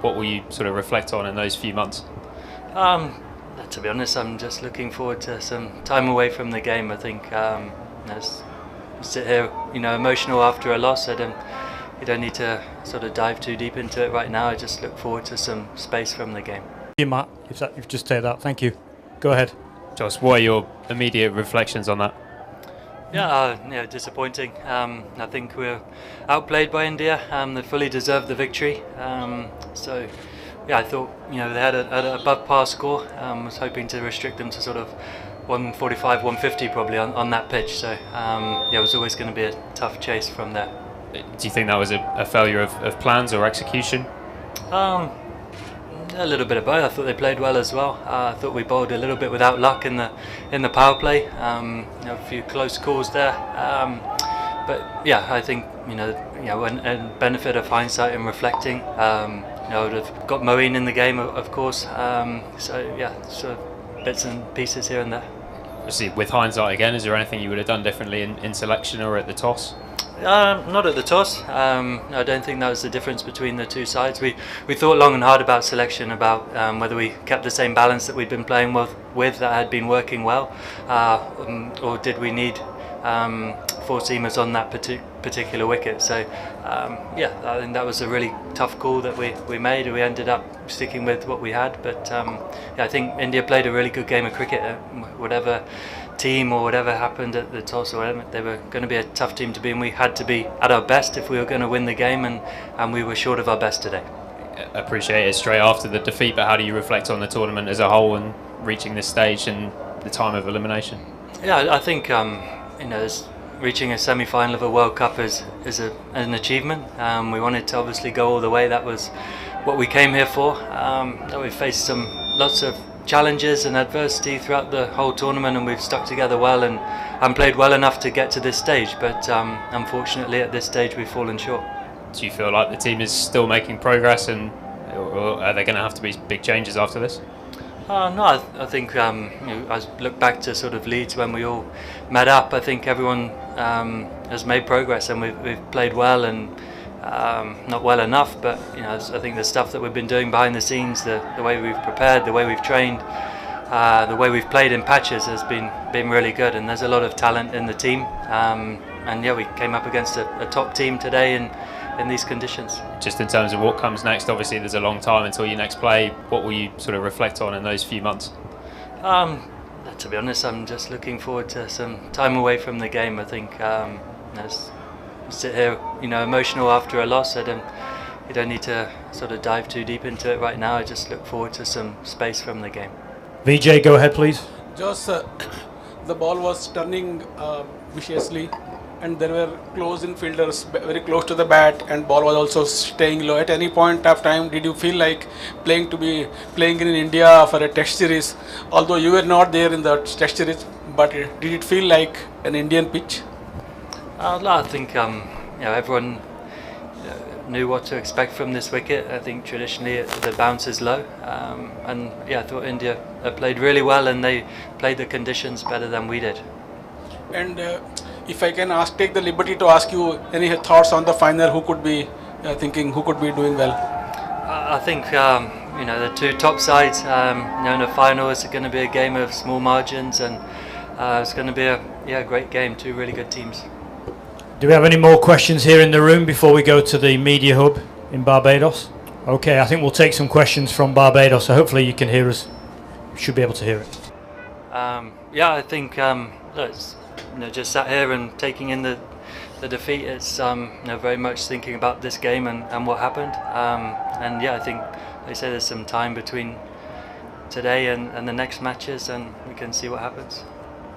what will you sort of reflect on in those few months? To be honest, I'm just looking forward to some time away from the game. I think sit here, emotional after a loss. You don't need to sort of dive too deep into it right now. I just look forward to some space from the game. Thank you, Matt. You've just said that. Thank you. Go ahead. Josh, what are your immediate reflections on that? Yeah, disappointing. I think we were outplayed by India. They fully deserved the victory. I thought they had an above par score. Was hoping to restrict them to sort of 145, 150 probably on that pitch. So it was always going to be a tough chase from there. Do you think that was a failure of plans or execution? A little bit of both. I thought they played well as well. I thought we bowled a little bit without luck in the power play. A few close calls there. But yeah, I think when benefit of hindsight and reflecting, I would have got Moeen in the game, of course. So bits and pieces here and there. Obviously, with hindsight again, is there anything you would have done differently in selection or at the toss? Not at the toss. I don't think that was the difference between the two sides. We thought long and hard about selection, about whether we kept the same balance that we'd been playing with that had been working well, or did we need four seamers on that particular wicket. So I think that was a really tough call that we made. We ended up sticking with what we had, but I think India played a really good game of cricket. Whatever team or whatever happened at the toss or whatever, they were going to be a tough team to be, and we had to be at our best if we were going to win the game, and we were short of our best today. Appreciate it straight after the defeat, but how do you reflect on the tournament as a whole and reaching this stage and the time of elimination? Yeah, I think reaching a semi-final of a World Cup is an achievement. We wanted to obviously go all the way. That was what we came here for. We faced lots of challenges and adversity throughout the whole tournament, and we've stuck together well and played well enough to get to this stage. But unfortunately, at this stage, we've fallen short. Do you feel like the team is still making progress, or are there going to have to be big changes after this? No, I think I look back to sort of Leeds when we all met up. I think everyone has made progress, and we've played well, and not well enough. But I think the stuff that we've been doing behind the scenes, the way we've prepared, the way we've trained, the way we've played in patches has been really good. And there's a lot of talent in the team. We came up against a top team today in these conditions. Just in terms of what comes next, obviously there's a long time until you next play. What will you sort of reflect on in those few months? To be honest, I'm just looking forward to some time away from the game. I think sit here, emotional after a loss. You don't need to sort of dive too deep into it right now. I just look forward to some space from the game. VJ, go ahead, please. Just the ball was turning viciously, and there were close-in fielders very close to the bat, and ball was also staying low. At any point of time, did you feel like playing in India for a test series? Although you were not there in the test series, but did it feel like an Indian pitch? I think everyone knew what to expect from this wicket. I think traditionally the bounce is low, I thought India played really well, and they played the conditions better than we did. And if I can take the liberty to ask you any thoughts on the final, who could be doing well? I think the two top sides in the final is going to be a game of small margins, and it's going to be a great game. Two really good teams. Do we have any more questions here in the room before we go to the media hub in Barbados? Okay, I think we'll take some questions from Barbados, so hopefully you can hear us. You should be able to hear it. I think just sat here and taking in the defeat. It's very much thinking about this game and what happened. I think they say there's some time between today and the next matches, and we can see what happens.